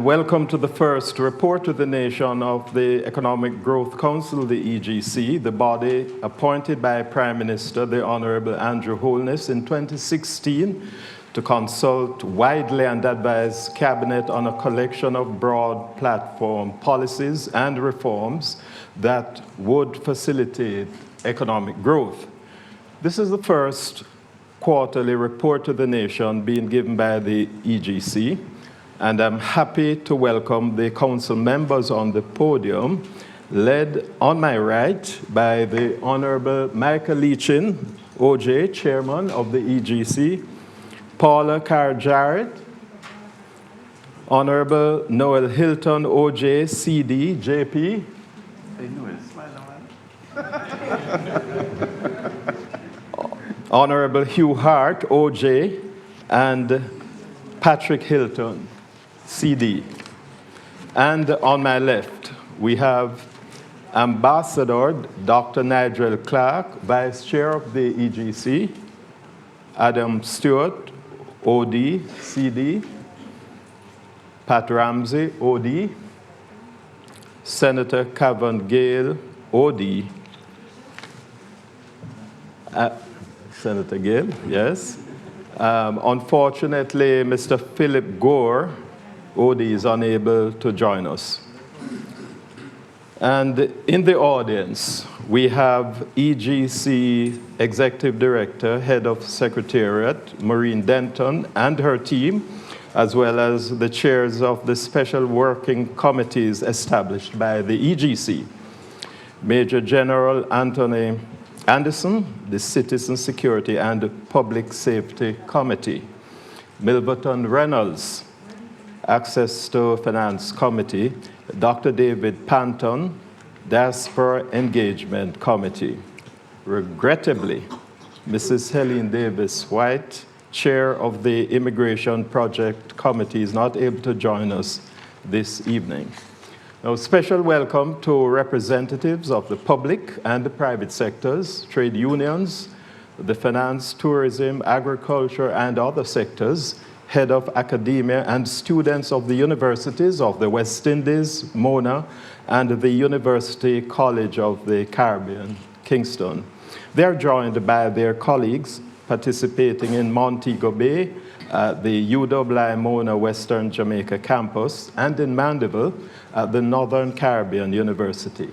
Welcome to the first report to the nation of the Economic Growth Council, the EGC, the body appointed by Prime Minister, the Honorable Andrew Holness, in 2016 to consult widely and advise Cabinet on a collection of broad platform policies and reforms that would facilitate economic growth. This is the first quarterly report to the nation being given by the EGC. And I'm happy to welcome the council members on the podium, led on my right by the Honorable Michael Leachin, OJ, Chairman of the EGC, Paula Carr-Jarrett, Honorable Noel Hilton, OJ, CD, JP. Hey, Noel, smile on. Honorable Hugh Hart, OJ, and Patrick Hilton, CD. And on my left, we have Ambassador Dr. Nigel Clark, Vice Chair of the EGC, Adam Stewart, OD, CD, Pat Ramsey, OD, Senator Cavan Gale, OD, Senator Gale, yes. Unfortunately, Mr. Philip Gore, OD, is unable to join us. And in the audience, we have EGC Executive Director, Head of Secretariat, Maureen Denton, and her team, as well as the chairs of the special working committees established by the EGC. Major General Anthony Anderson, the Citizen Security and Public Safety Committee. Milverton Reynolds, Access to Finance Committee. Dr. David Panton, Diaspora Engagement Committee. Regrettably, Mrs. Helene Davis White, Chair of the Immigration Project Committee, is not able to join us this evening. Now, special welcome to representatives of the public and the private sectors, trade unions, the finance, tourism, agriculture, and other sectors, head of academia, and students of the universities of the West Indies, Mona, and the University College of the Caribbean, Kingston. They're joined by their colleagues participating in Montego Bay, the UWI Mona Western Jamaica campus, and in Mandeville at the Northern Caribbean University.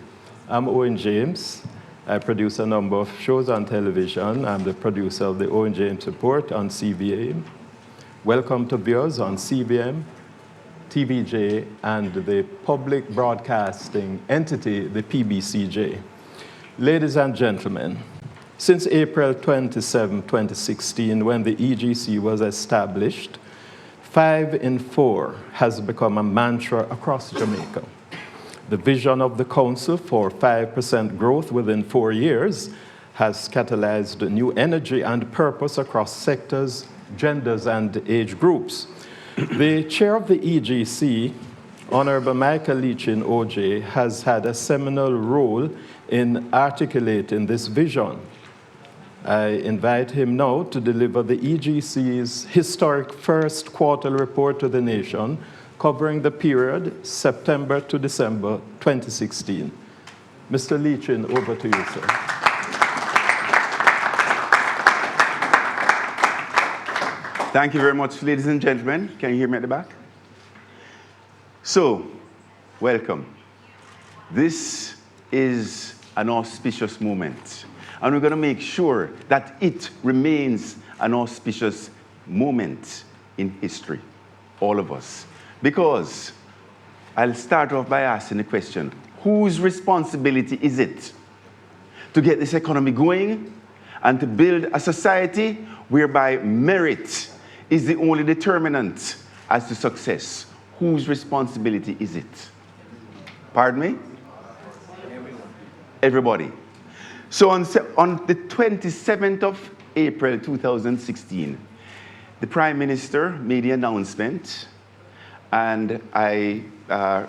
I'm Owen James. I produce a number of shows on television. I'm the producer of the Owen James Report on CBA. Welcome to viewers on CBM, TVJ, and the public broadcasting entity, the PBCJ. Ladies and gentlemen, since April 27, 2016, when the EGC was established, 5 in 4 has become a mantra across Jamaica. The vision of the Council for 5% growth within 4 years has catalyzed new energy and purpose across sectors, genders, and age groups. The chair of the EGC, Honorable Michael Leachin, OJ, has had a seminal role in articulating this vision. I invite him now to deliver the EGC's historic first quarterly report to the nation, covering the period September to December 2016. Mr. Leachin, over to you, sir. Thank you very much, ladies and gentlemen. Can you hear me at the back? So, welcome. This is an auspicious moment, and we're going to make sure that it remains an auspicious moment in history, all of us. Because I'll start off by asking the question, whose responsibility is it to get this economy going and to build a society whereby merit is the only determinant as to success? Whose responsibility is it? Pardon me? Everybody. So on the 27th of April 2016, the Prime Minister made the announcement, and I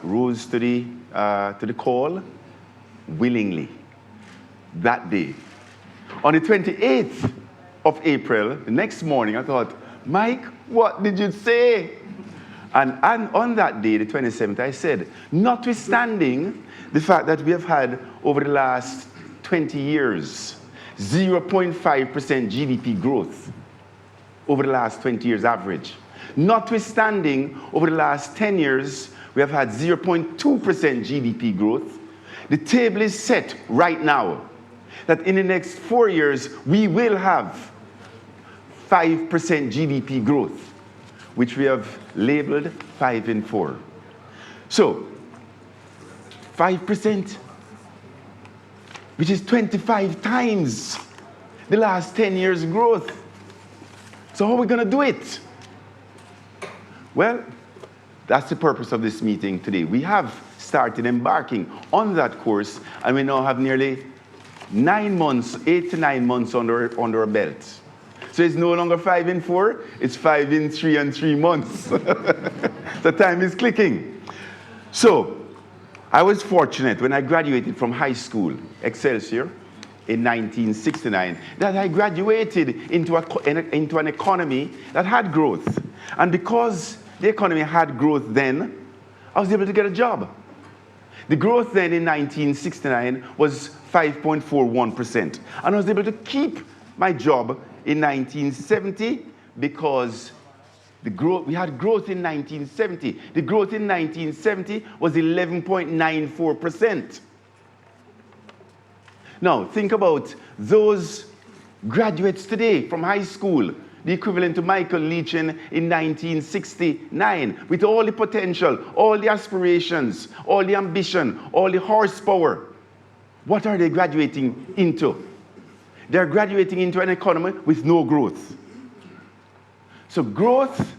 rose to the call willingly that day. On the 28th of April, the next morning, I thought, Mike, what did you say? And on that day, the 27th, I said, notwithstanding the fact that we have had over the last 20 years, 0.5% GDP growth over the last 20 years average. Notwithstanding, over the last 10 years, we have had 0.2% GDP growth. The table is set right now that in the next 4 years, we will have 5% GDP growth, which we have labeled 5 and 4. So, 5%, which is 25 times the last 10 years' growth. So how are we going to do it? Well, that's the purpose of this meeting today. We have started embarking on that course, and we now have nearly 9 months, 8 to 9 months under our belt. So it's no longer 5 and 4, it's 5 and 3 and 3 months. The time is clicking. So, I was fortunate when I graduated from high school, Excelsior, in 1969, that I graduated into an economy that had growth. And because the economy had growth then, I was able to get a job. The growth then in 1969 was 5.41%. And I was able to keep my job in 1970 because we had growth in 1970. The growth in 1970 was 11.94%. Now, think about those graduates today from high school, the equivalent to Michael Leachin in 1969, with all the potential, all the aspirations, all the ambition, all the horsepower. What are they graduating into? They're graduating into an economy with no growth. So growth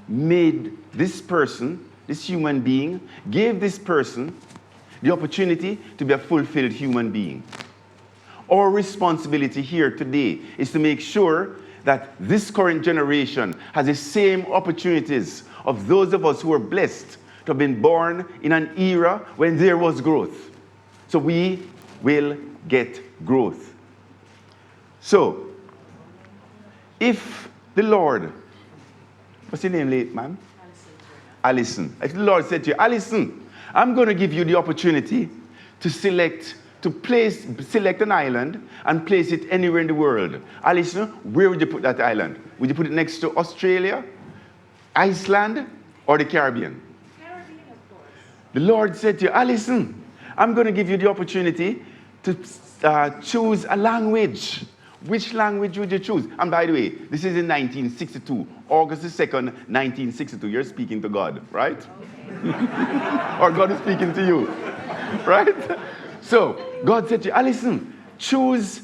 made this person, this human being, gave this person the opportunity to be a fulfilled human being. Our responsibility here today is to make sure that this current generation has the same opportunities of those of us who are blessed to have been born in an era when there was growth. So we will get growth. So, if the Lord, what's your name, late man? Alison. If the Lord said to you, Alison, I'm going to give you the opportunity to select an island and place it anywhere in the world. Alison, where would you put that island? Would you put it next to Australia, Iceland, or the Caribbean? Caribbean, of course. The Lord said to you, Alison, I'm going to give you the opportunity to choose a language. Which language would you choose? And by the way, this is in 1962, August the 2nd, 1962. You're speaking to God, right? Okay. Or God is speaking to you, right? So, God said to you, Alison, choose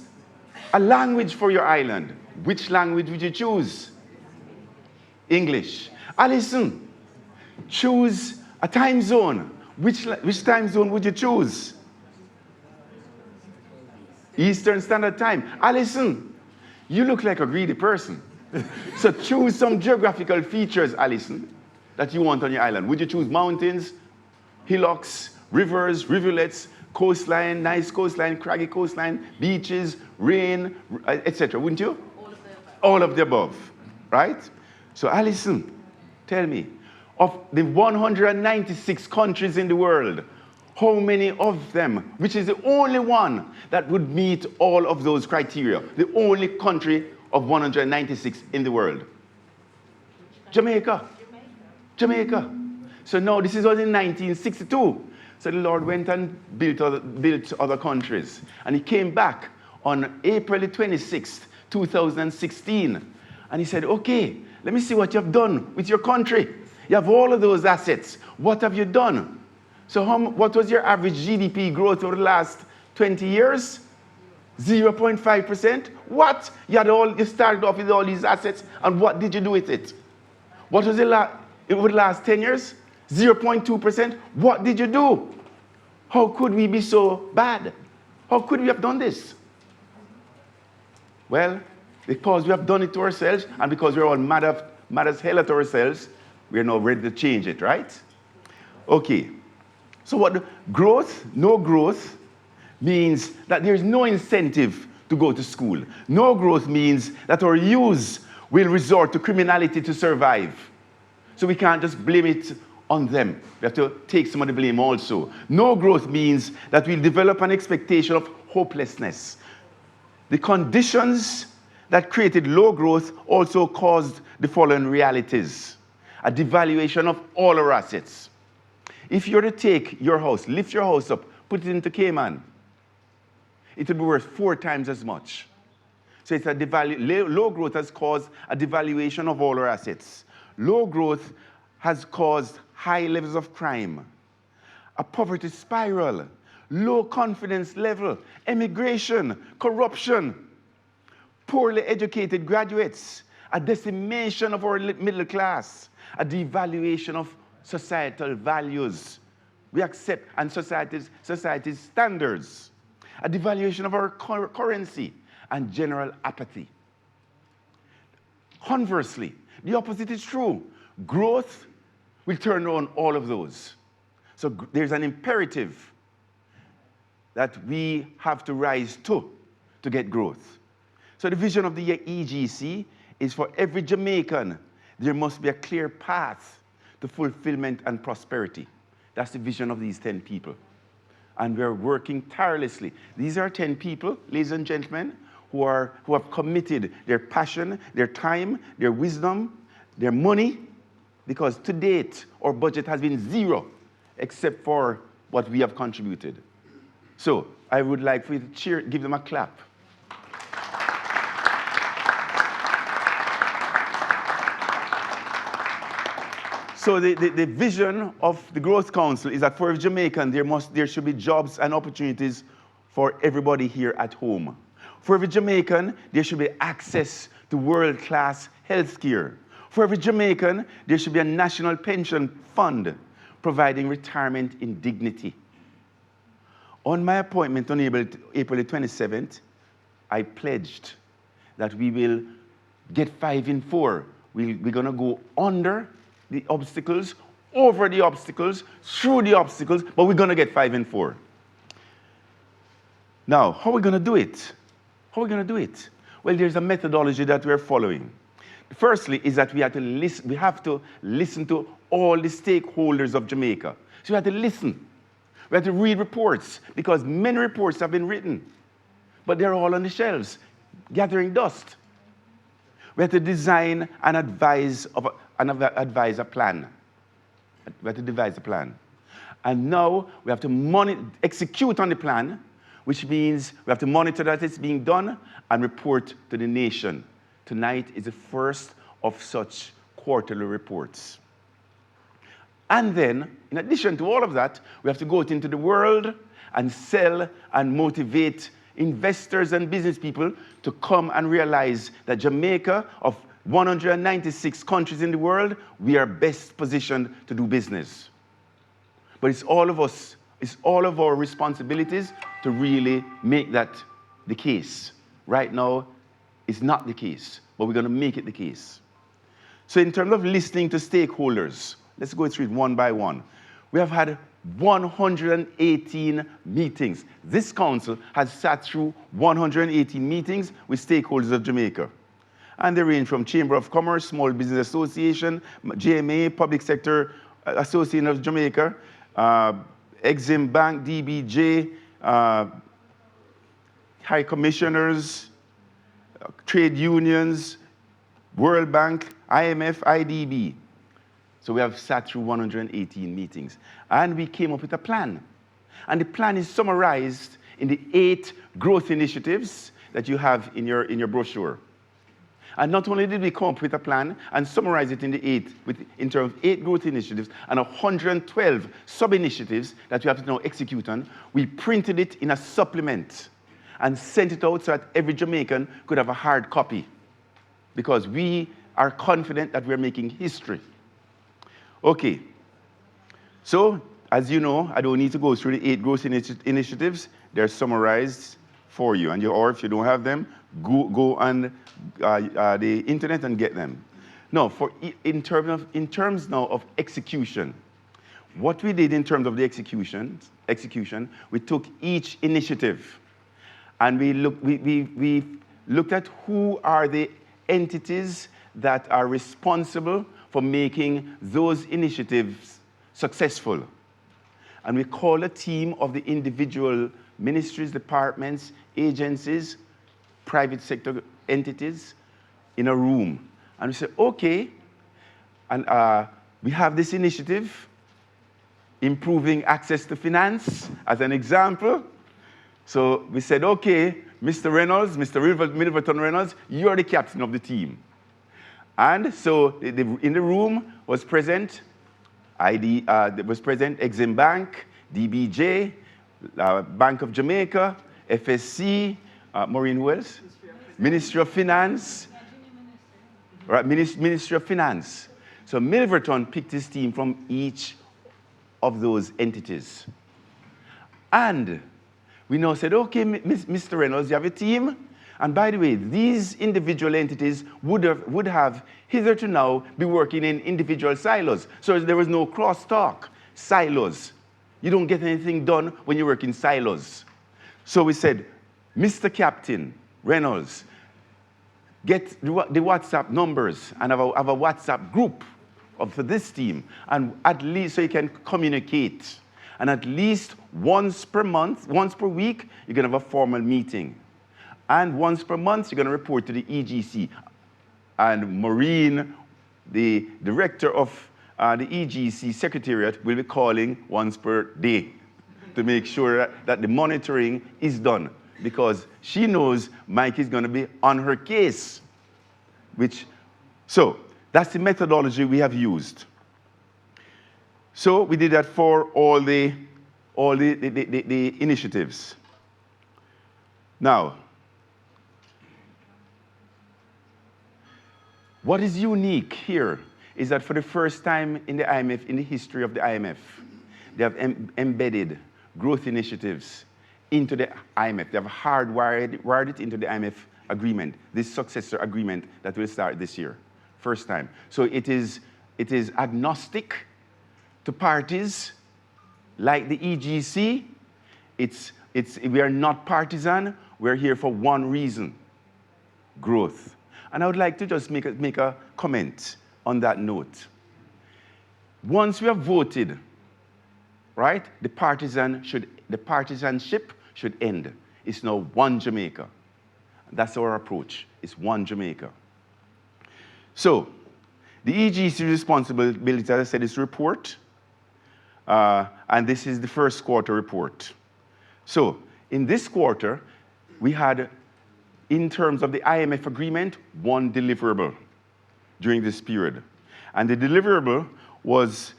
a language for your island. Which language would you choose? English. Alison, choose a time zone. Which time zone would you choose? Eastern Standard Time. Alison, you look like a greedy person. So choose some geographical features, Alison, that you want on your island. Would you choose mountains, hillocks, rivers, rivulets, coastline, nice coastline, craggy coastline, beaches, rain, etc.? Wouldn't you? All of the above, right? So Alison, tell me, of the 196 countries in the world, how many of them, which is the only one that would meet all of those criteria, the only country of 196 in the world? Jamaica. Jamaica. So now this is all in 1962. So the Lord went and built other countries. And he came back on April 26th, 2016. And he said, okay, let me see what you have done with your country. You have all of those assets. What have you done? So what was your average GDP growth over the last 20 years? 0.5%. What? You started off with all these assets, and what did you do with it? What was it over the last 10 years? 0.2%. What did you do? How could we be so bad? How could we have done this? Well, because we have done it to ourselves, and because we're all mad as hell at ourselves, we're now ready to change it, right? Okay. So what no growth means that there's no incentive to go to school. No growth means that our youth will resort to criminality to survive. So we can't just blame it on them. We have to take some of the blame also. No growth means that we'll develop an expectation of hopelessness. The conditions that created low growth also caused the following realities: a devaluation of all our assets. If you were to take your house, lift your house up, put it into Cayman, it would be worth 4 times as much. So it's low growth has caused a devaluation of all our assets. Low growth has caused high levels of crime, a poverty spiral, low confidence level, emigration, corruption, poorly educated graduates, a decimation of our middle class, a devaluation of societal values we accept and society's standards, a devaluation of our currency, and general apathy. Conversely, the opposite is true. Growth will turn around all of those. So there's an imperative that we have to rise to get growth. So the vision of the EGC is for every Jamaican, there must be a clear path to fulfillment and prosperity. That's the vision of these 10 people. And we're working tirelessly. These are 10 people, ladies and gentlemen, who have committed their passion, their time, their wisdom, their money, because to date, our budget has been zero, except for what we have contributed. So I would like for you to cheer, give them a clap. So the vision of the Growth Council is that for every Jamaican, there should be jobs and opportunities for everybody here at home. For every Jamaican, there should be access to world-class health care. For every Jamaican, there should be a national pension fund providing retirement in dignity. On my appointment on April 27th, I pledged that we will get 5 in 4. We're going to go under the obstacles, over the obstacles, through the obstacles, but we're going to get 5 in 4. Now, how are we going to do it? How are we going to do it? Well, there's a methodology that we're following. Firstly, is that we have to listen to all the stakeholders of Jamaica. So we have to listen. We have to read reports, because many reports have been written, but they're all on the shelves, gathering dust. We have to design and advise a plan. We have to devise a plan. And now we have to execute on the plan, which means we have to monitor that it's being done and report to the nation. Tonight is the first of such quarterly reports. And then, in addition to all of that, we have to go out into the world and sell and motivate investors and business people to come and realize that Jamaica, of 196 countries in the world, we are best positioned to do business. But it's all of us, it's all of our responsibilities to really make that the case. Right now, it's not the case, but we're going to make it the case. So in terms of listening to stakeholders, let's go through it one by one. We have had 118 meetings. This council has sat through 118 meetings with stakeholders of Jamaica. And they range from Chamber of Commerce, Small Business Association, JMA, Public Sector Association of Jamaica, Exim Bank, DBJ, High Commissioners, trade unions, World Bank, IMF, IDB. So we have sat through 118 meetings. And we came up with a plan. And the plan is summarized in the 8 growth initiatives that you have in your brochure. And not only did we come up with a plan and summarize it in in terms of 8 growth initiatives and 112 sub-initiatives that we have to now execute on, we printed it in a supplement and sent it out so that every Jamaican could have a hard copy, because we are confident that we're making history. Okay, so as you know, I don't need to go through the 8 growth initiatives. They're summarized for you, or if you don't have them, go on the internet and get them. Now, in terms now of execution, what we did in terms of the execution, we took each initiative and we looked at who are the entities that are responsible for making those initiatives successful. And we call a team of the individual ministries, departments, agencies, private sector entities in a room. And we say, okay, and we have this initiative, improving access to finance, as an example. So we said, okay, Mr. Reynolds, Mr. Milverton Reynolds, you are the captain of the team. And so in the room was present Exim Bank, DBJ, Bank of Jamaica, FSC, Maureen Wells, Ministry of Finance, right, Ministry of Finance. So Milverton picked his team from each of those entities. And we now said, okay, Mr. Reynolds, you have a team. And by the way, these individual entities would have hitherto now be working in individual silos. So there was no crosstalk, silos. You don't get anything done when you work in silos. So we said, Mr. Captain Reynolds, get the WhatsApp numbers and have a WhatsApp group for this team, and at least so you can communicate. And at least once per month, once per week, you're going to have a formal meeting. And once per month, you're going to report to the EGC. And Maureen, the director of the EGC Secretariat, will be calling once per day to make sure that the monitoring is done, because she knows Mike is going to be on her case. So that's the methodology we have used. So we did that for all the initiatives. Now, what is unique here is that for the first time in the IMF, in the history of the IMF, they have embedded growth initiatives into the IMF. They have wired it into the IMF agreement, this successor agreement that will start this year. First time. So it is agnostic to parties like the EGC. We are not partisan. We're here for one reason: growth. And I would like to just make a comment on that note. Once we have voted, right, the partisanship should end. It's now one Jamaica. That's our approach. It's one Jamaica. So, the EGC responsibility, as I said, is report. And this is the first quarter report. So, in this quarter, we had, in terms of the IMF agreement, one deliverable during this period. And the deliverable was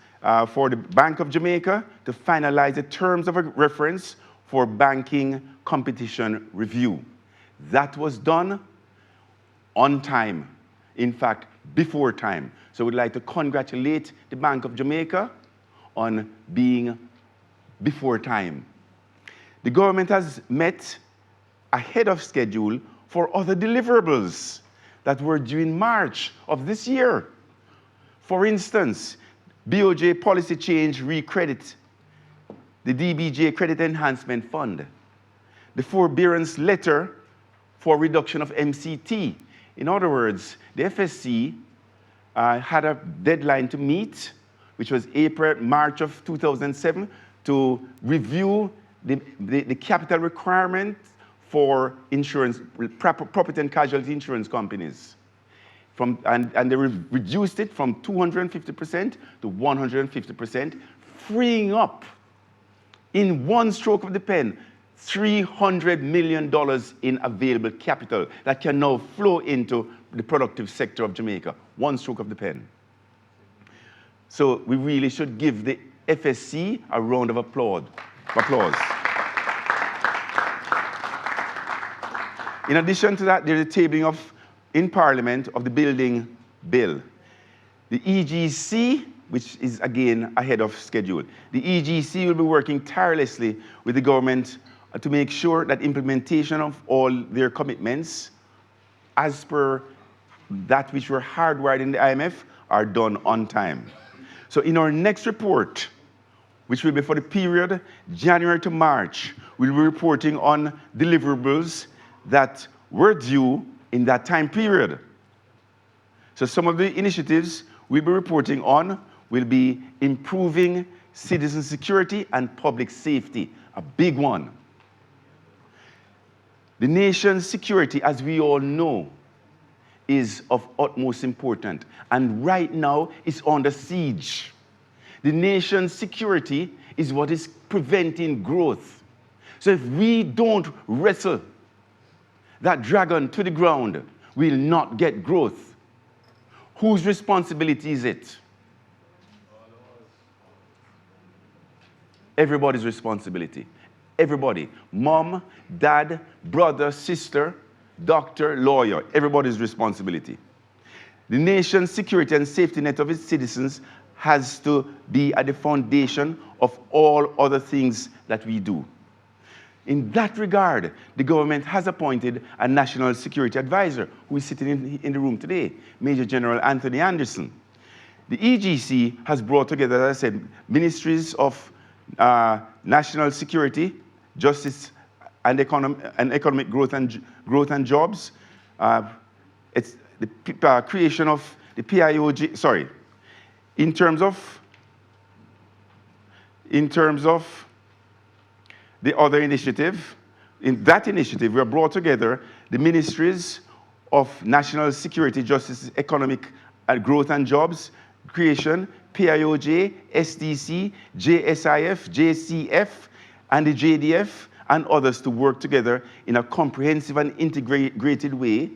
for the Bank of Jamaica to finalize the terms of reference for banking competition review. That was done on time. In fact, before time. So we'd like to congratulate the Bank of Jamaica on being before time. The government has met ahead of schedule for other deliverables that were due in March of this year. For instance, BOJ policy change recredit, the DBJ Credit Enhancement Fund, the forbearance letter for reduction of MCT. In other words, the FSC had a deadline to meet, which was March of 2007, to review the capital requirement for insurance, property and casualty insurance companies. And they reduced it from 250% to 150%, freeing up, in one stroke of the pen, $300 million in available capital that can now flow into the productive sector of Jamaica. One stroke of the pen. So we really should give the FSC a round of applause. In addition to that, there's a tabling in Parliament of the building bill. The EGC, which is again ahead of schedule. The EGC will be working tirelessly with the government to make sure that implementation of all their commitments, as per that which were hardwired in the IMF, are done on time. So in our next report, which will be for the period January to March, we'll be reporting on deliverables that were due in that time period. So some of the initiatives we'll be reporting on will be improving citizen security and public safety, a big one. The nation's security, as we all know, is of utmost importance, and right now it's under siege. The nation's security is what is preventing growth. So if we don't wrestle that dragon to the ground, we'll not get growth. Whose responsibility is it? Everybody's responsibility. Everybody. Mom, dad, brother, sister, doctor, lawyer. Everybody's responsibility. The nation's security and safety net of its citizens has to be at the foundation of all other things that we do. In that regard, the government has appointed a national security advisor who is sitting in the room today, Major General Anthony Anderson. The EGC has brought together, as I said, ministries of national security, justice, and economic growth and jobs. It's the creation of the PIOG. Sorry, in terms of the other initiative, in that initiative, we have brought together the ministries of national security, justice, economic growth and jobs, creation, PIOJ, SDC, JSIF, JCF, and the JDF, and others to work together in a comprehensive and integrated way,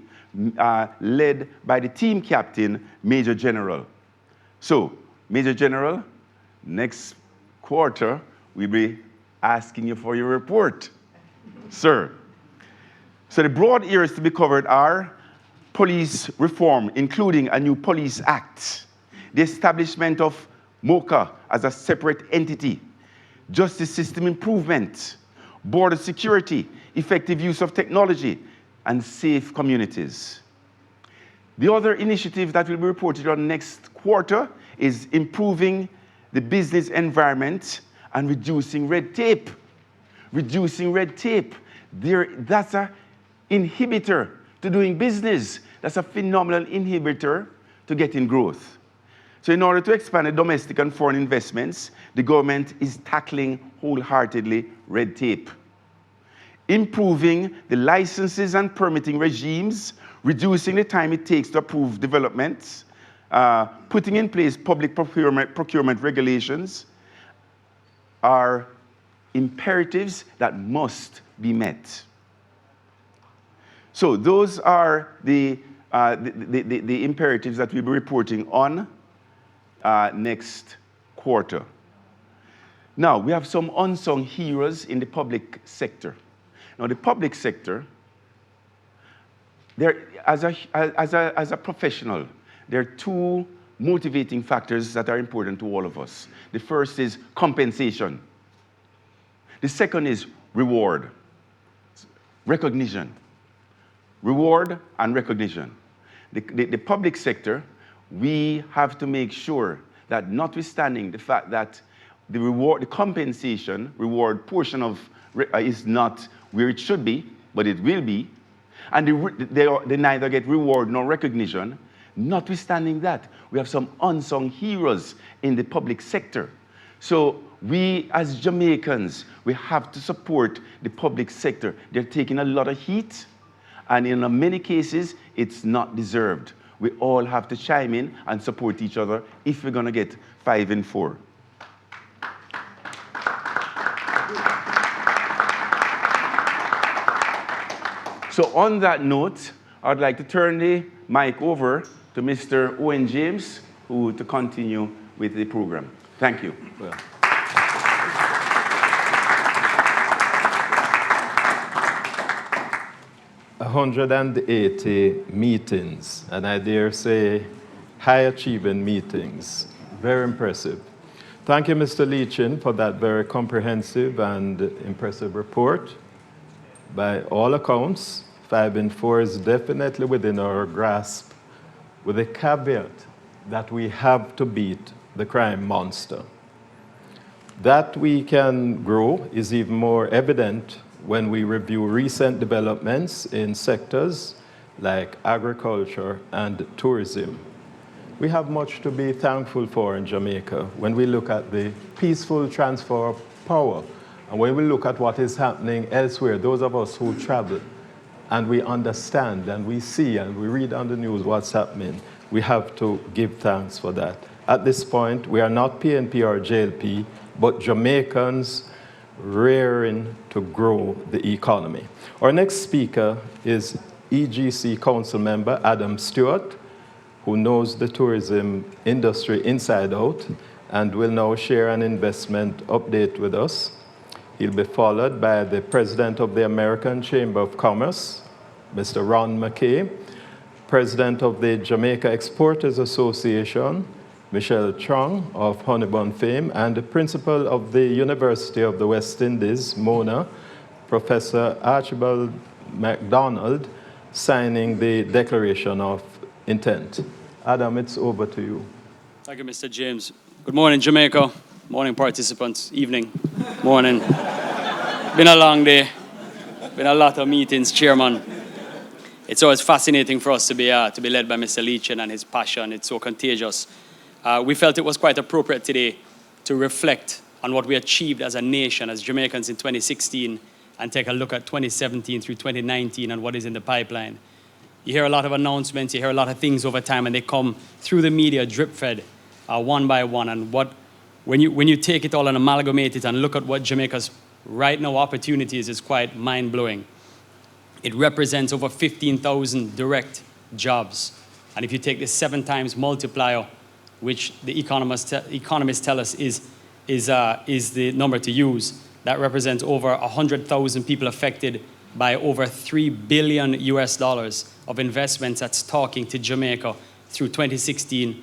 led by the team captain, Major General. So, Major General, next quarter, we'll be asking you for your report, sir. So the broad areas to be covered are police reform, including a new police act, the establishment of MOCA as a separate entity, justice system improvement, border security, effective use of technology, and safe communities. The other initiative that will be reported on next quarter is improving the business environment and reducing red tape. Reducing red tape. That's an inhibitor to doing business. That's a phenomenal inhibitor to getting growth. So in order to expand the domestic and foreign investments, the government is tackling wholeheartedly red tape. Improving the licenses and permitting regimes, reducing the time it takes to approve developments, putting in place public procurement regulations are imperatives that must be met. So those are the imperatives that we'll be reporting on next quarter. Now, we have some unsung heroes in the public sector. Now, the public sector, as a professional, there are two motivating factors that are important to all of us. The first is compensation. The second is reward, recognition. Reward and recognition. The public sector, we have to make sure that notwithstanding the fact that the compensation reward portion of is not where it should be, but it will be, and they neither get reward nor recognition. Notwithstanding that, we have some unsung heroes in the public sector. So we, as Jamaicans, we have to support the public sector. They're taking a lot of heat, and in many cases, it's not deserved. We all have to chime in and support each other if we're going to get 5 and 4. So on that note, I'd like to turn the mic over to Mr. Owen James, who to continue with the program. Thank you. Well. 180 meetings, and I dare say high-achieving meetings. Very impressive. Thank you, Mr. Leachin, for that very comprehensive and impressive report. By all accounts, 5 and 4 is definitely within our grasp, with a caveat that we have to beat the crime monster. That we can grow is even more evident when we review recent developments in sectors like agriculture and tourism. We have much to be thankful for in Jamaica when we look at the peaceful transfer of power. And when we look at what is happening elsewhere, those of us who travel, and we understand and we see and we read on the news what's happening, we have to give thanks for that. At this point, we are not PNP or JLP, but Jamaicans raring to grow the economy. Our next speaker is EGC Council member Adam Stewart, who knows the tourism industry inside out and will now share an investment update with us. He'll be followed by the President of the American Chamber of Commerce, Mr. Ron McKay, President of the Jamaica Exporters Association, Michelle Chung of Honeybun fame, and the Principal of the University of the West Indies, Mona, Professor Archibald MacDonald, signing the Declaration of Intent. Adam, it's over to you. Thank you, Mr. James. Good morning, Jamaica. Morning, participants. Evening. Morning. Been a long day. Been a lot of meetings, Chairman. It's always fascinating for us to be led by Mr. Leachin and his passion. It's so contagious. We felt it was quite appropriate today to reflect on what we achieved as a nation, as Jamaicans in 2016, and take a look at 2017 through 2019 and what is in the pipeline. You hear a lot of announcements, you hear a lot of things over time, and they come through the media drip-fed one by one. And when you take it all and amalgamate it and look at what Jamaica's right now opportunities is quite mind-blowing. It represents over 15,000 direct jobs. And if you take the 7 times multiplier, which the economists tell us is the number to use, that represents over 100,000 people affected by over $3 billion of investments that's talking to Jamaica through 2016,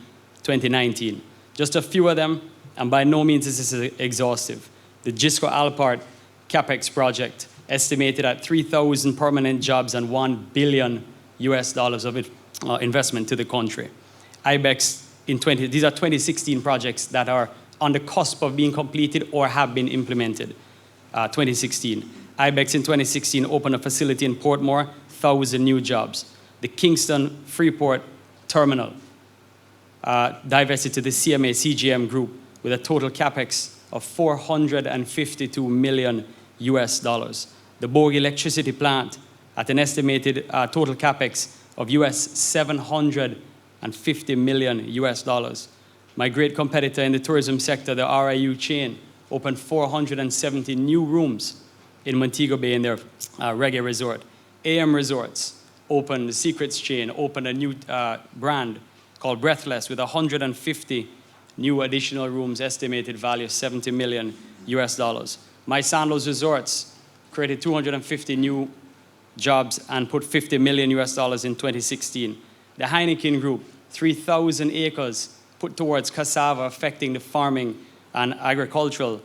2019. Just a few of them, and by no means is this exhaustive. The Gisco Alpart CapEx project, estimated at 3,000 permanent jobs and $1 billion of investment to the country. IBEX these are 2016 projects that are on the cusp of being completed or have been implemented. 2016. IBEX in 2016 opened a facility in Portmore, 1,000 new jobs. The Kingston Freeport Terminal divested to the CGM Group with a total capex of $452 million. The Bogue electricity plant at an estimated total capex of $750 million. My great competitor in the tourism sector, the RIU chain, opened 470 new rooms in Montego Bay in their reggae resort. AM Resorts opened, the Secrets chain opened a new brand called Breathless with 150 new additional rooms, estimated value $70 million. My Sandals Resorts created 250 new jobs and put $50 million in 2016. The Heineken Group, 3,000 acres put towards cassava, affecting the farming and agricultural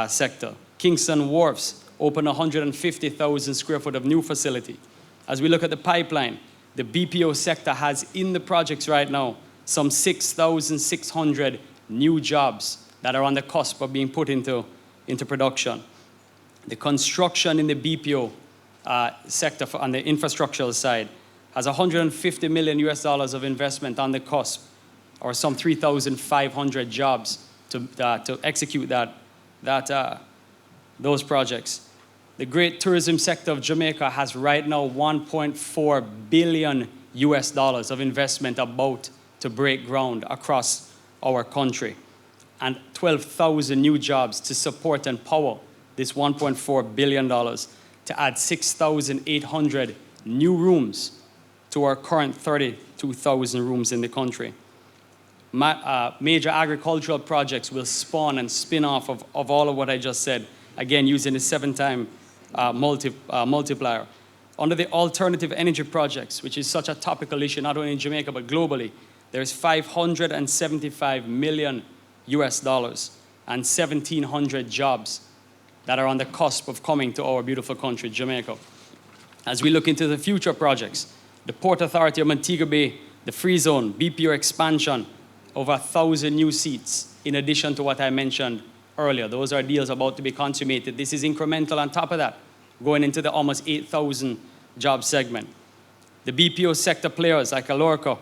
sector. Kingston Wharfs opened 150,000 square foot of new facility. As we look at the pipeline, the BPO sector has in the projects right now some 6,600 new jobs that are on the cusp of being put into production. The construction in the BPO sector on the infrastructural side has $150 million of investment on the cusp, or some 3,500 jobs to execute those projects. The great tourism sector of Jamaica has right now $1.4 billion of investment about to break ground across our country, and 12,000 new jobs to support and power this $1.4 billion to add 6,800 new rooms to our current 32,000 rooms in the country. Major agricultural projects will spawn and spin off of all of what I just said, again using the 7-time multiplier. Under the alternative energy projects, which is such a topical issue not only in Jamaica but globally, there's $575 million and 1,700 jobs that are on the cusp of coming to our beautiful country, Jamaica. As we look into the future projects, the Port Authority of Montego Bay, the Free Zone, BPO expansion, over 1,000 new seats, in addition to what I mentioned earlier. Those are deals about to be consummated. This is incremental on top of that, going into the almost 8,000 job segment. The BPO sector players like Alorco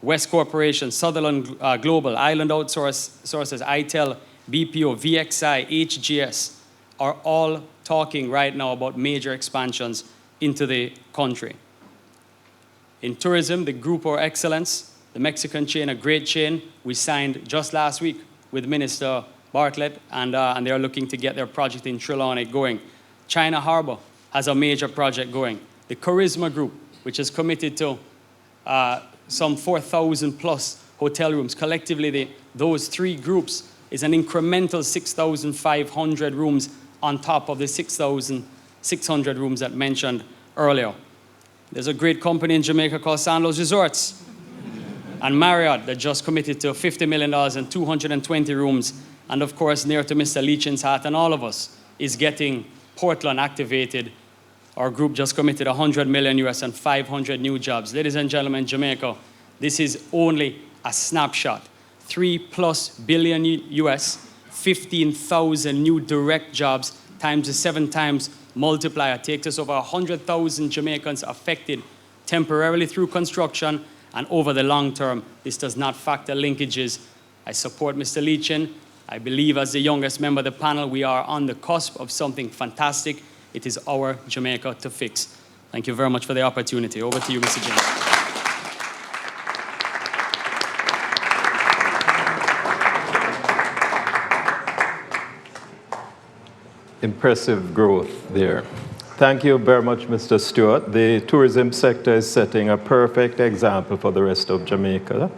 West Corporation, Sutherland Global, Island Sources, ITEL, BPO, VXI, HGS are all talking right now about major expansions into the country. In tourism, the Grupo Excellence, the Mexican chain, a great chain, we signed just last week with Minister Bartlett, and they are looking to get their project in Trelawney going. China Harbor has a major project going. The Charisma Group, which is committed to some 4,000 plus hotel rooms. Collectively, those three groups is an incremental 6,500 rooms on top of the 6,600 rooms that mentioned earlier. There's a great company in Jamaica called Sandals Resorts and Marriott that just committed to $50 million and 220 rooms. And of course, near to Mr. Leachin's heart and all of us is getting Portland activated. Our group just committed 100 million US and 500 new jobs. Ladies and gentlemen, Jamaica, this is only a snapshot. 3+ billion US, 15,000 new direct jobs times the 7 times multiplier takes us over 100,000 Jamaicans affected temporarily through construction, and over the long term, this does not factor linkages. I support Mr. Leachin. I believe as the youngest member of the panel, we are on the cusp of something fantastic. It is our Jamaica to fix. Thank you very much for the opportunity. Over to you, Mr. James. Impressive growth there. Thank you very much, Mr. Stewart. The tourism sector is setting a perfect example for the rest of Jamaica.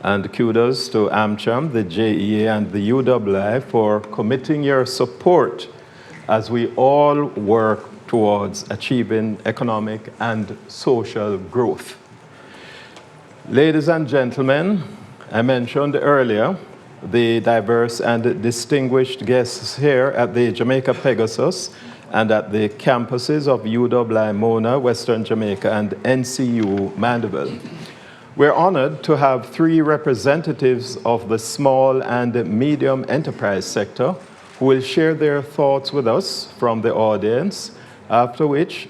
And kudos to AmCham, the JEA, and the UII for committing your support as we all work towards achieving economic and social growth. Ladies and gentlemen, I mentioned earlier the diverse and distinguished guests here at the Jamaica Pegasus and at the campuses of UII Mona, Western Jamaica, and NCU Mandeville. We're honored to have 3 representatives of the small and medium enterprise sector who will share their thoughts with us from the audience, after which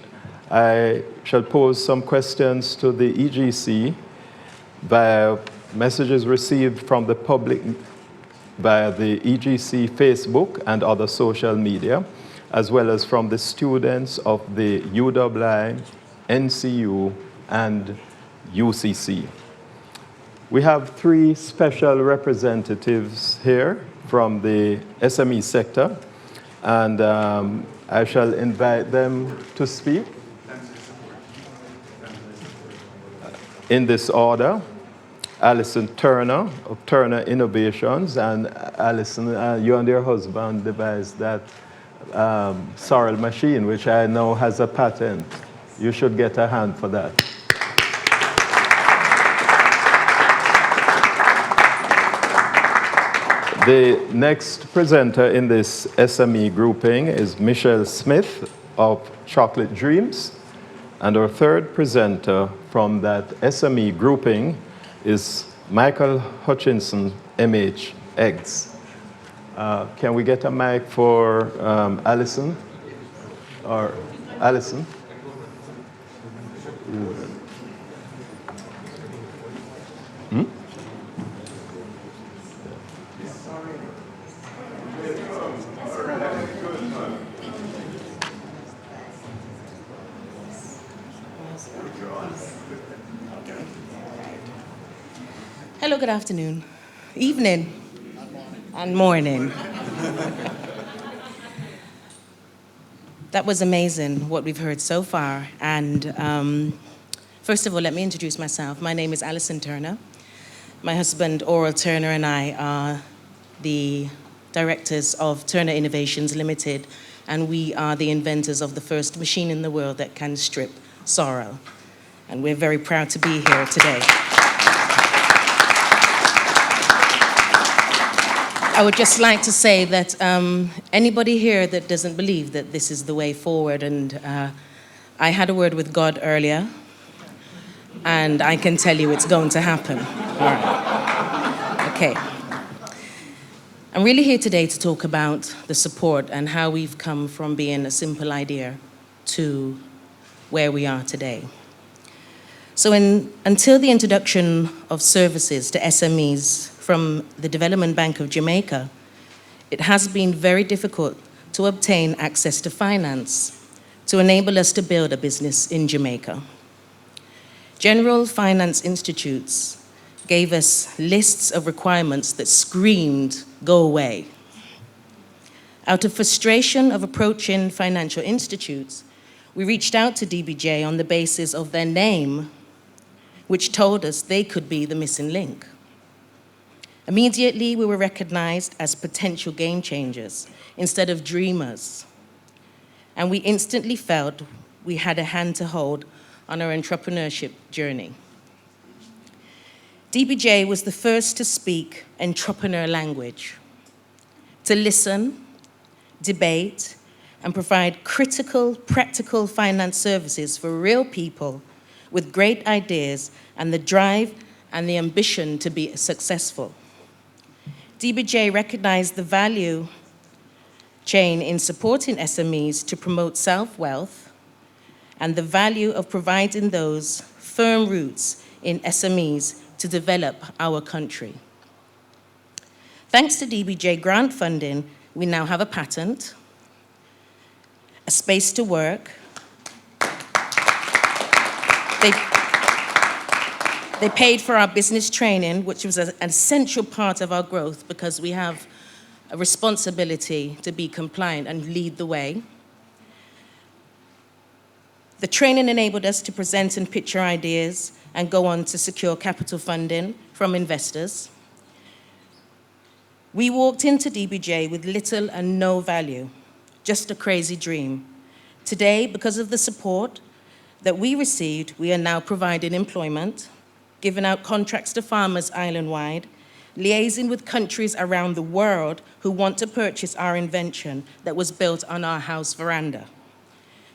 I shall pose some questions to the EGC via messages received from the public via the EGC Facebook and other social media, as well as from the students of the UII, NCU, and UCC. We have 3 special representatives here from the SME sector, and I shall invite them to speak in this order. Alison Turner of Turner Innovations, and Alison, you and your husband devised that sorrel machine, which I know has a patent. You should get a hand for that. The next presenter in this SME grouping is Michelle Smith of Chocolate Dreams, and our third presenter from that SME grouping is Michael Hutchinson, MH Eggs. Can we get a mic for Alison? Or Alison? Hello, good afternoon, evening, and morning. That was amazing, what we've heard so far. And first of all, let me introduce myself. My name is Alison Turner. My husband, Oral Turner, and I are the directors of Turner Innovations Limited, and we are the inventors of the first machine in the world that can strip sorrel. And we're very proud to be here today. I would just like to say that anybody here that doesn't believe that this is the way forward, and I had a word with God earlier, and I can tell you it's going to happen. All right. Okay. I'm really here today to talk about the support and how we've come from being a simple idea to where we are today. So until the introduction of services to SMEs from the Development Bank of Jamaica, it has been very difficult to obtain access to finance to enable us to build a business in Jamaica. General finance institutes gave us lists of requirements that screamed, "Go away." Out of frustration of approaching financial institutes, we reached out to DBJ on the basis of their name, which told us they could be the missing link. Immediately, we were recognized as potential game changers instead of dreamers. And we instantly felt we had a hand to hold on our entrepreneurship journey. DBJ was the first to speak entrepreneur language, to listen, debate, and provide critical, practical finance services for real people with great ideas and the drive and the ambition to be successful. DBJ recognized the value chain in supporting SMEs to promote self-wealth and the value of providing those firm roots in SMEs to develop our country. Thanks to DBJ grant funding, we now have a patent, a space to work. They paid for our business training, which was an essential part of our growth because we have a responsibility to be compliant and lead the way. The training enabled us to present and pitch our ideas and go on to secure capital funding from investors. We walked into DBJ with little and no value, just a crazy dream. Today, because of the support that we received, we are now providing employment, giving out contracts to farmers island-wide, liaising with countries around the world who want to purchase our invention that was built on our house veranda.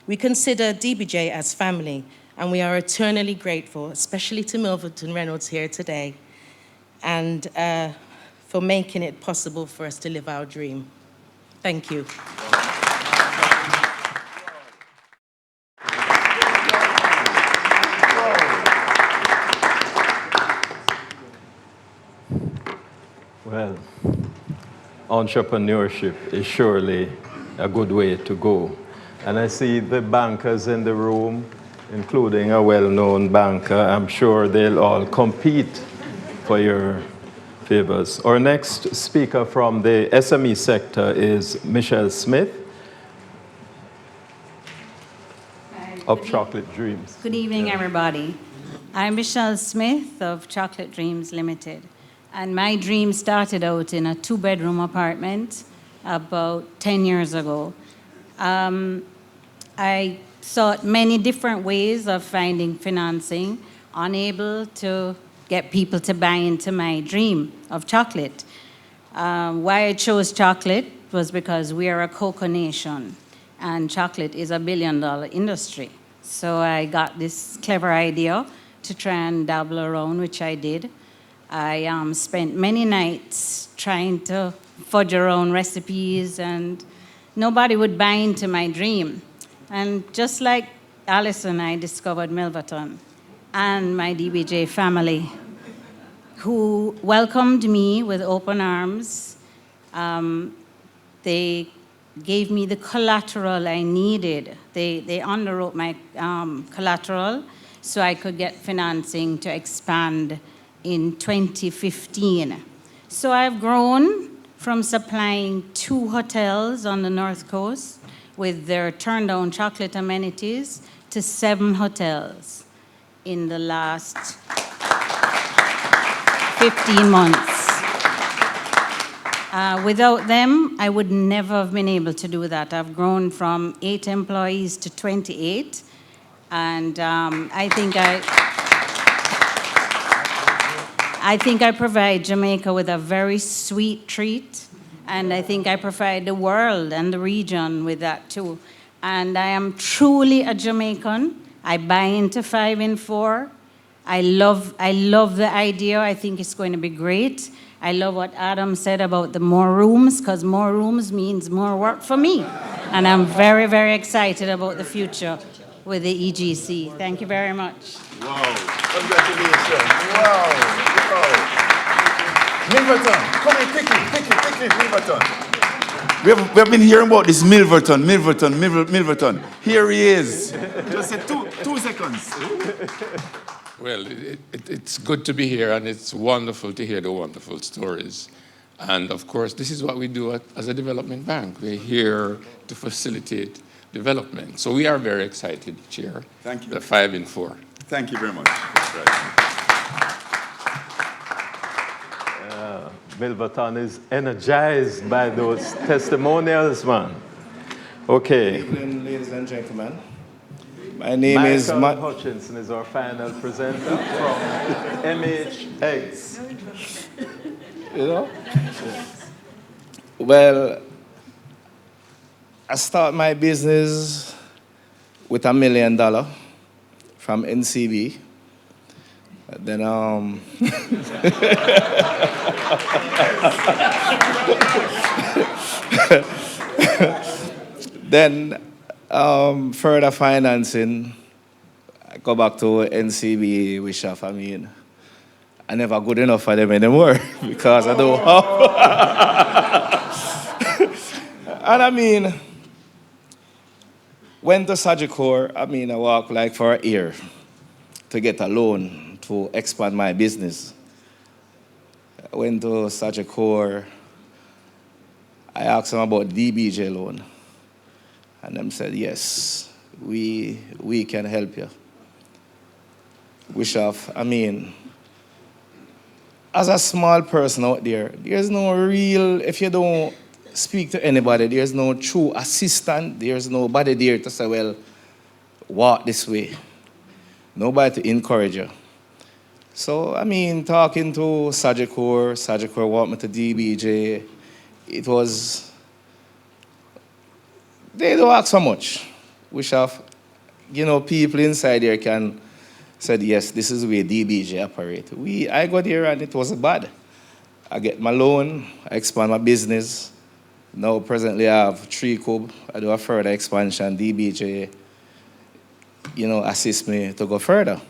We consider DBJ as family, and we are eternally grateful, especially to Milverton Reynolds here today, and for making it possible for us to live our dream. Thank you. Well, entrepreneurship is surely a good way to go. And I see the bankers in the room, including a well-known banker. I'm sure they'll all compete for your favors. Our next speaker from the SME sector is Michelle Smith of Chocolate Dreams. Good evening, everybody. I'm Michelle Smith of Chocolate Dreams Limited. And my dream started out in a 2-bedroom apartment about 10 years ago. I sought many different ways of finding financing, unable to get people to buy into my dream of chocolate. Why I chose chocolate was because we are a cocoa nation, and chocolate is a billion-dollar industry. So I got this clever idea to try and dabble around, which I did. I spent many nights trying to fudge around recipes, and nobody would buy into my dream. And just like Alison, I discovered Milverton and my DBJ family, who welcomed me with open arms. They gave me the collateral I needed. They underwrote my collateral so I could get financing to expand in 2015. So I've grown from supplying 2 hotels on the North Coast with their turned-down chocolate amenities to 7 hotels in the last 15 months. Without them, I would never have been able to do that. I've grown from 8 employees to 28, and I think I provide Jamaica with a very sweet treat, and I think I provide the world and the region with that too. And I am truly a Jamaican. I buy into 5 in 4. I love the idea. I think it's going to be great. I love what Adam said about the more rooms, because more rooms means more work for me. And I'm very, very excited about the future with the EGC. Thank you very much. Wow. Congratulations. Wow. Wow. Milverton, come in quickly, Milverton. We have been hearing about this Milverton. Here he is. Just say 2 seconds. Well, it's good to be here, and it's wonderful to hear the wonderful stories. And of course, this is what we do as a development bank. We're here to facilitate development. So we are very excited, Chair. Thank you. The 5 in 4. Thank you very much. That's right. Milverton is energized by those testimonials, man. Okay. Good evening, ladies and gentlemen. My name is Michael Hutchinson is our final presenter from MH Eggs. You know? Well, I start my business with $1 million from NCB. Then further financing, I go back to NCB, Wishoff. I mean, I never good enough for them anymore because I don't have. And I mean, went to Sagicor, I walked like for a year to get a loan to expand my business. I went to Sagicor, I asked them about DBJ loan. And them said, yes, we can help you. Wishoff, as a small person out there, there's no real, if you don't speak to anybody, there's no true assistant, there's nobody there to say, well, walk this way. Nobody to encourage you. So, talking to Sagicor walked me to DBJ, it was, they don't ask so much. Wishoff, people inside there can said, yes, this is the way DBJ operate. I got here and it was bad. I get my loan, I expand my business. Now presently I have 3 cub. I do a further expansion. DBJ, assist me to go further.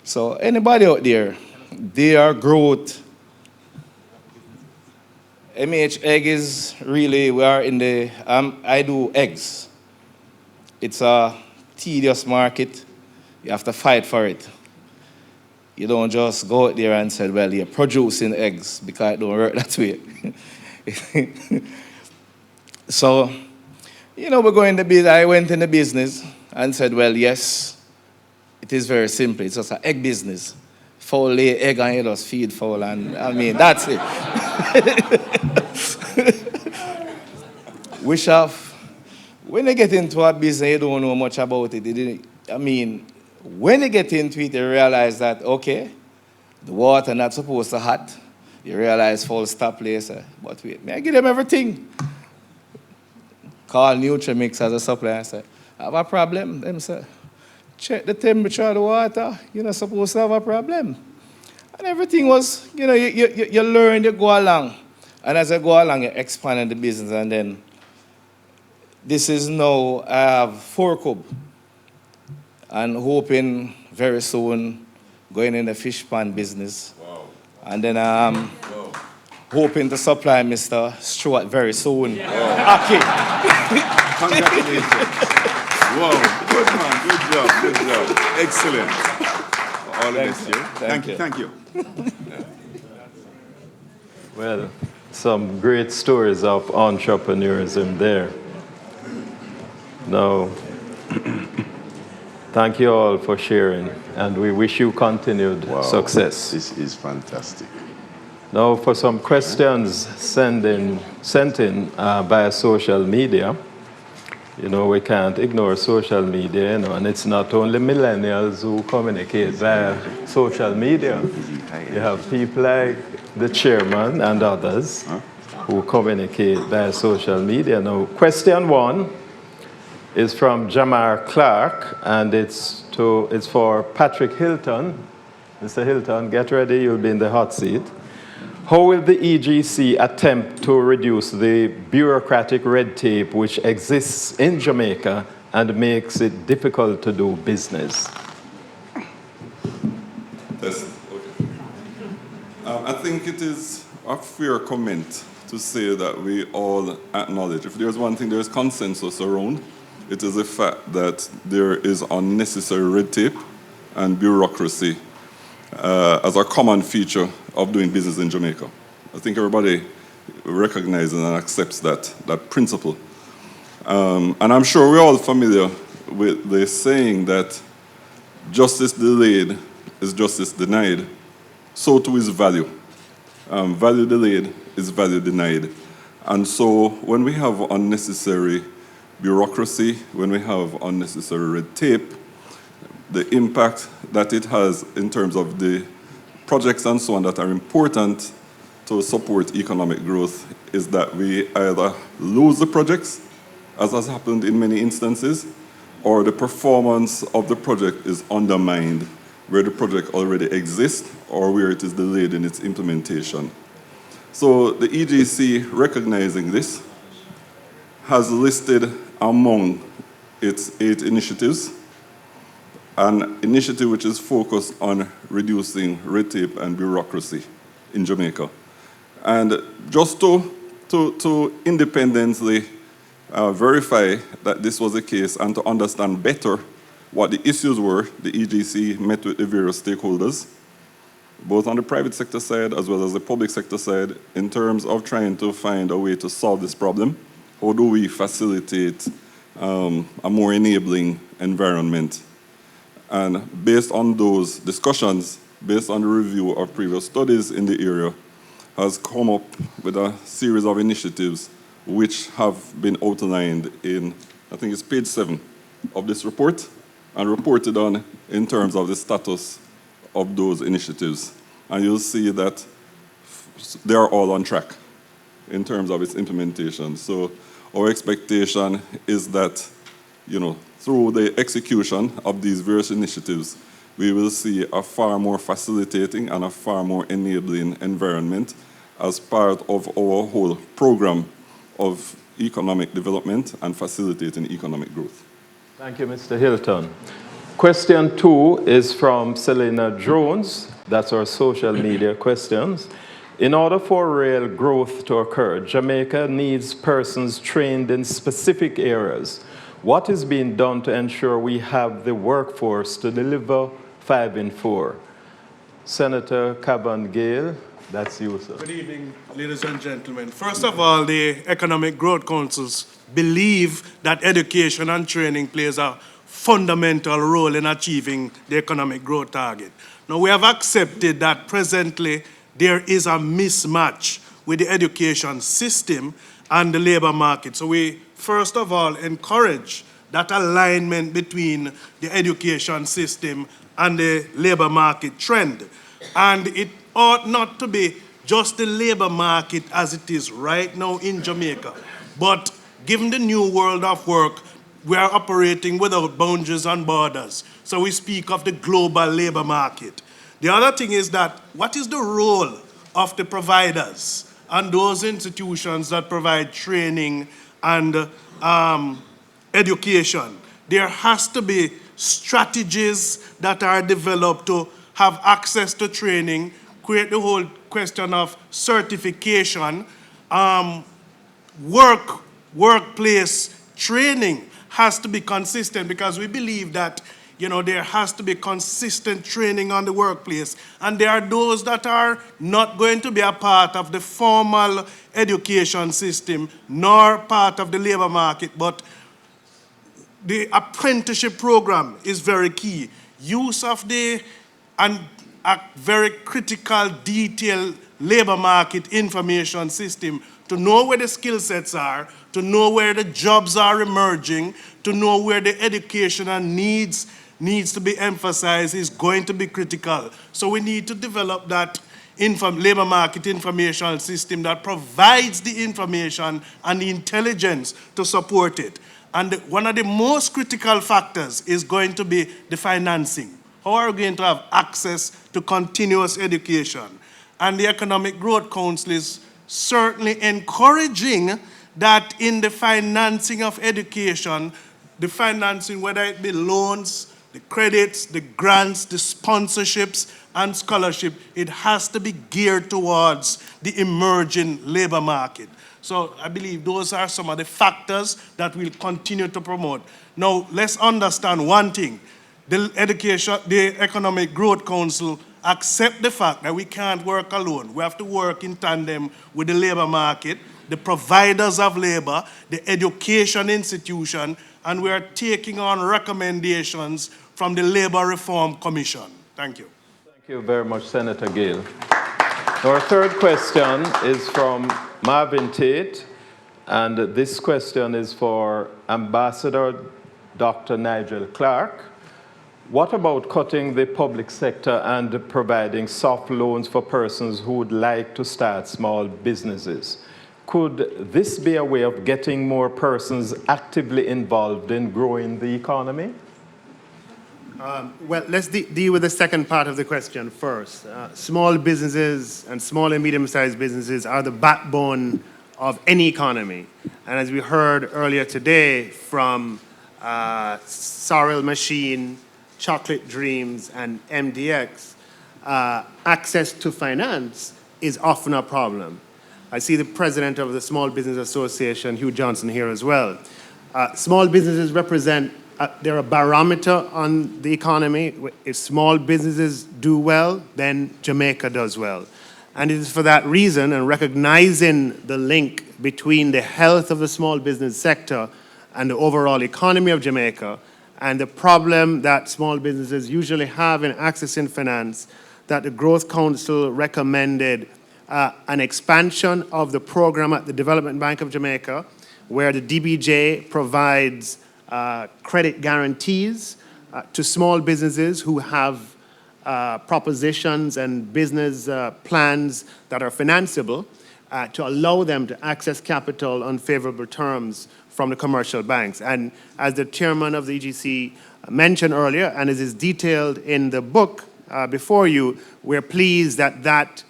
So anybody out there, their growth, MH Egg is really, we are in the, I do eggs. It's a tedious market. You have to fight for it. You don't just go out there and say, well, you're producing eggs, because it don't work that way. So, we're going to business. I went in the business and said, well, yes, it is very simple. It's just an egg business. Fowl lay egg and you just feed fowl, and that's it. Wishoff, when you get into a business, you don't know much about it. When you get into it, you realize that, okay, the water not supposed to hot. You realize fowl stop later. But wait, may I give them everything? Call Nutrimix as a supplier and say, I have a problem. Them say, check the temperature of the water. You're not supposed to have a problem. And everything was, you learn, you go along. And as I go along, you expand the business. And then this is now, I have 4 cub. And hoping very soon going in the fish pond business. Wow. And then hoping to supply Mr. Stewart very soon. Wow. Okay. Congratulations. Wow, good man, good job. Excellent. All the best here. Thank you. Well, some great stories of entrepreneurism there. Now, thank you all for sharing, and we wish you continued success. This is fantastic. Now, for some questions sent in via social media, we can't ignore social media, and it's not only millennials who communicate via social media. You have people like the chairman and others who communicate via social media. Now, question 1 is from Jamar Clark, and it's for Patrick Hilton. Mr. Hilton, get ready, you'll be in the hot seat. How will the EGC attempt to reduce the bureaucratic red tape which exists in Jamaica and makes it difficult to do business? Yes, okay. I think it is a fair comment to say that we all acknowledge, if there's one thing there's consensus around, it is the fact that there is unnecessary red tape and bureaucracy as a common feature of doing business in Jamaica. I think everybody recognizes and accepts that principle. And I'm sure we're all familiar with the saying that justice delayed is justice denied. So too is value. Value delayed is value denied. And so when we have unnecessary bureaucracy, when we have unnecessary red tape, the impact that it has in terms of the projects and so on that are important to support economic growth is that we either lose the projects, as has happened in many instances, or the performance of the project is undermined where the project already exists or where it is delayed in its implementation. So the EGC, recognizing this, has listed among its 8 initiatives an initiative which is focused on reducing red tape and bureaucracy in Jamaica. And just to independently verify that this was the case and to understand better what the issues were, the EGC met with the various stakeholders, both on the private sector side as well as the public sector side, in terms of trying to find a way to solve this problem. How do we facilitate a more enabling environment? And based on those discussions, based on the review of previous studies in the area, has come up with a series of initiatives which have been outlined in, I think it's page 7 of this report, and reported on in terms of the status of those initiatives. And you'll see that they are all on track in terms of its implementation. So our expectation is that, through the execution of these various initiatives, we will see a far more facilitating and a far more enabling environment as part of our whole program of economic development and facilitating economic growth. Thank you, Mr. Hilton. Question 2 is from Selena Jones. That's our social media questions. In order for real growth to occur, Jamaica needs persons trained in specific areas. What is being done to ensure we have the workforce to deliver 5 in 4? Senator Caban-Gale, that's you, sir. Good evening, ladies and gentlemen. First of all, the Economic Growth Councils believe that education and training plays a fundamental role in achieving the economic growth target. Now, we have accepted that presently there is a mismatch with the education system and the labor market. So we, first of all, encourage that alignment between the education system and the labor market trend. And it ought not to be just the labor market as it is right now in Jamaica. But given the new world of work, we are operating without boundaries and borders. So we speak of the global labor market. The other thing is that what is the role of the providers and those institutions that provide training and education? There has to be strategies that are developed to have access to training, create the whole question of certification, workplace training has to be consistent, because we believe that there has to be consistent training on the workplace. And there are those that are not going to be a part of the formal education system, nor part of the labor market, but the apprenticeship program is very key. Use of a very critical, detailed labor market information system to know where the skill sets are, to know where the jobs are emerging, to know where the educational needs to be emphasized is going to be critical. So we need to develop that labor market information system that provides the information and the intelligence to support it. And one of the most critical factors is going to be the financing. How are we going to have access to continuous education? And the Economic Growth Council is certainly encouraging that in the financing of education, the financing, whether it be loans, the credits, the grants, the sponsorships, and scholarship, it has to be geared towards the emerging labor market. So I believe those are some of the factors that we'll continue to promote. Now, let's understand one thing. The Economic Growth Council accept the fact that we can't work alone. We have to work in tandem with the labor market, the providers of labor, the education institution, and we are taking on recommendations from the Labor Reform Commission. Thank you. Thank you very much, Senator Gill. Our third question is from Marvin Tate, and this question is for Ambassador Dr. Nigel Clarke. What about cutting the public sector and providing soft loans for persons who would like to start small businesses? Could this be a way of getting more persons actively involved in growing the economy? Well, let's deal with the second part of the question first. Small businesses and small and medium-sized businesses are the backbone of any economy. And as we heard earlier today from Sorrel Machine, Chocolate Dreams, and MDX, access to finance is often a problem. I see the president of the Small Business Association, Hugh Johnson, here as well. Small businesses represent, they're a barometer on the economy. If small businesses do well, then Jamaica does well. And it is for that reason, and recognizing the link between the health of the small business sector and the overall economy of Jamaica, and the problem that small businesses usually have in accessing finance, that the Growth Council recommended an expansion of the program at the Development Bank of Jamaica, where the DBJ provides credit guarantees to small businesses who have propositions and business plans that are financeable, to allow them to access capital on favorable terms from the commercial banks. And as the chairman of the EGC mentioned earlier, and as is detailed in the book before you, we're pleased that that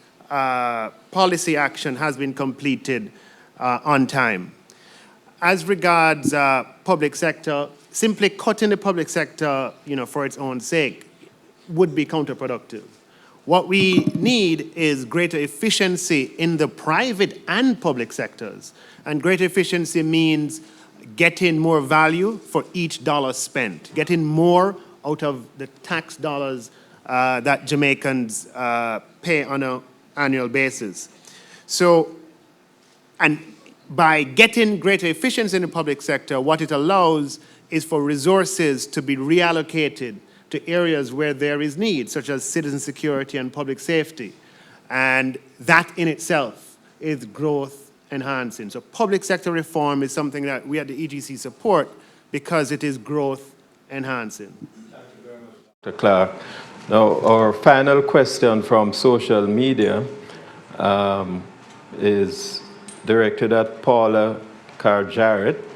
policy action has been completed on time. As regards public sector, simply cutting the public sector, for its own sake would be counterproductive. What we need is greater efficiency in the private and public sectors. And greater efficiency means getting more value for each dollar spent, getting more out of the tax dollars that Jamaicans pay on an annual basis. So, and by getting greater efficiency in the public sector, what it allows is for resources to be reallocated to areas where there is need, such as citizen security and public safety. And that in itself is growth enhancing. So public sector reform is something that we at the EGC support because it is growth enhancing. Thank you very much, Dr. Clarke. Now, our final question from social media is directed at Paula Carr-Jarrett.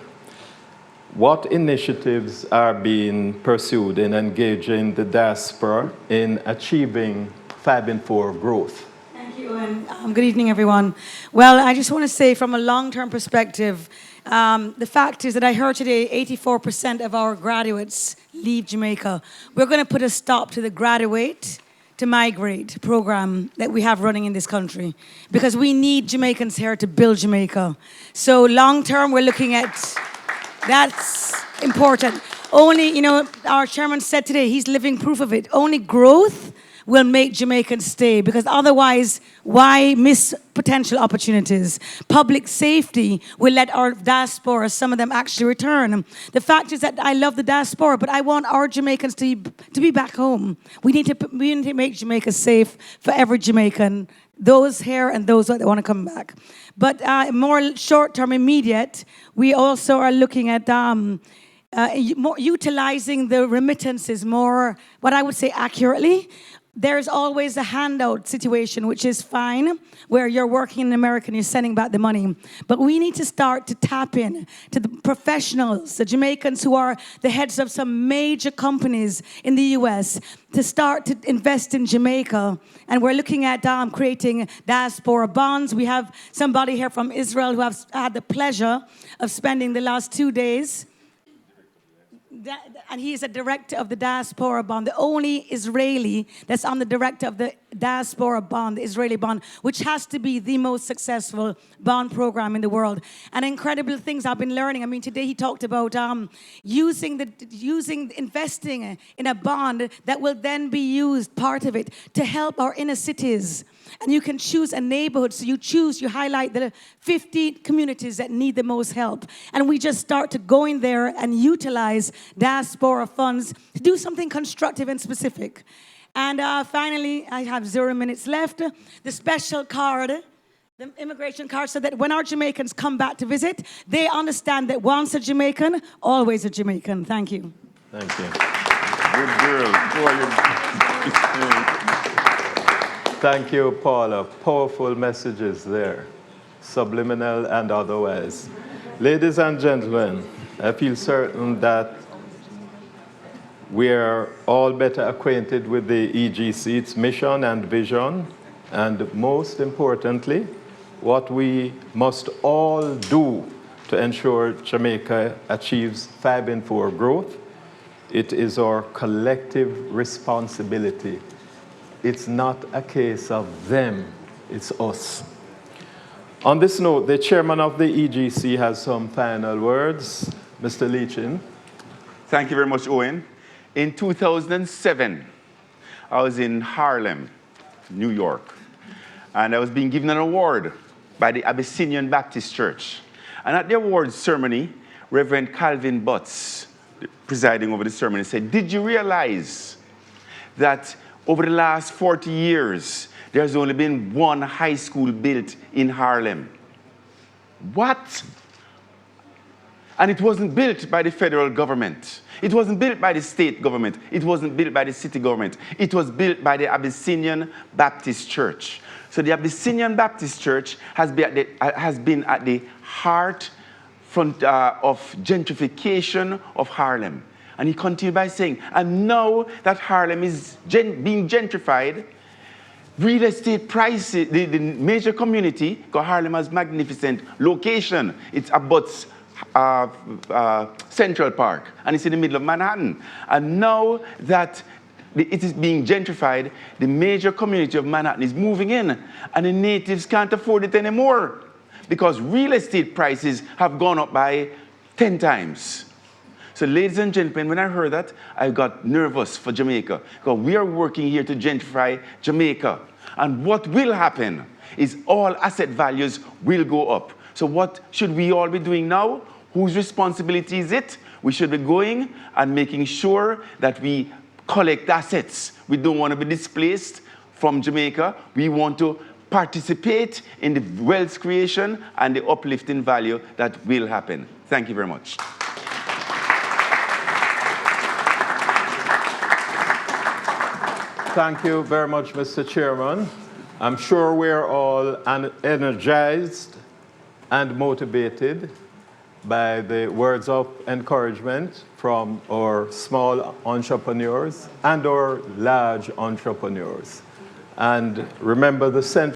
What initiatives are being pursued in engaging the diaspora in achieving 5 in 4 growth? Thank you, and good evening, everyone. Well, I just want to say from a long-term perspective, the fact is that I heard today 84% of our graduates leave Jamaica. We're going to put a stop to the graduate to migrate program that we have running in this country because we need Jamaicans here to build Jamaica. So long-term, we're looking at, that's important. Only, our chairman said today, he's living proof of it. Only growth will make Jamaicans stay because otherwise, why miss potential opportunities? Public safety will let our diaspora, some of them actually return. The fact is that I love the diaspora, but I want our Jamaicans to be back home. We need to make Jamaica safe for every Jamaican, those here and those that want to come back. But more short-term, immediate, we also are looking at more utilizing the remittances more, what I would say accurately. There's always a handout situation, which is fine, where you're working in America and you're sending back the money. But we need to start to tap in to the professionals, the Jamaicans who are the heads of some major companies in the U.S., to start to invest in Jamaica. And we're looking at creating diaspora bonds. We have somebody here from Israel who has had the pleasure of spending the last 2 days. and he is a director of the Diaspora Bond, the only Israeli that's on the director of the Diaspora Bond, the Israeli bond, which has to be the most successful bond program in the world. And incredible things I've been learning. I mean, today he talked about investing in a bond that will then be used, part of it, to help our inner cities. And you can choose a neighborhood. So you highlight the 50 communities that need the most help. And we just start to go in there and utilize diaspora funds to do something constructive and specific. And finally, I have 0 minutes left. The special card, the immigration card, so that when our Jamaicans come back to visit, they understand that once a Jamaican, always a Jamaican. Thank you. Thank you. Good girl. Who are you? Thank you, Paula. Powerful messages there, subliminal and otherwise. Ladies and gentlemen, I feel certain that we are all better acquainted with the EGC, its mission and vision, and most importantly, what we must all do to ensure Jamaica achieves 5 in 4 growth. It is our collective responsibility. It's not a case of them, it's us. On this note, the chairman of the EGC has some final words. Mr. Leachin. Thank you very much, Owen. In 2007, I was in Harlem, New York, and I was being given an award by the Abyssinian Baptist Church. And at the awards ceremony, Reverend Calvin Butts, presiding over the ceremony, said, "Did you realize that over the last 40 years, there's only been one high school built in Harlem?" What? And it wasn't built by the federal government. It wasn't built by the state government. It wasn't built by the city government. It was built by the Abyssinian Baptist Church. So the Abyssinian Baptist Church has been at the heart of gentrification of Harlem. And he continued by saying, and now that Harlem is being gentrified, real estate prices, the major community, because Harlem has magnificent location. It's abuts Central Park, and it's in the middle of Manhattan. And now that it is being gentrified, the major community of Manhattan is moving in, and the natives can't afford it anymore because real estate prices have gone up by 10 times. So ladies and gentlemen, when I heard that, I got nervous for Jamaica, because we are working here to gentrify Jamaica. And what will happen is all asset values will go up. So what should we all be doing now? Whose responsibility is it? We should be going and making sure that we collect assets. We don't want to be displaced from Jamaica. We want to participate in the wealth creation and the uplifting value that will happen. Thank you very much. Thank you very much, Mr. Chairman. I'm sure we're all energized and motivated by the words of encouragement from our small entrepreneurs and our large entrepreneurs. And remember, the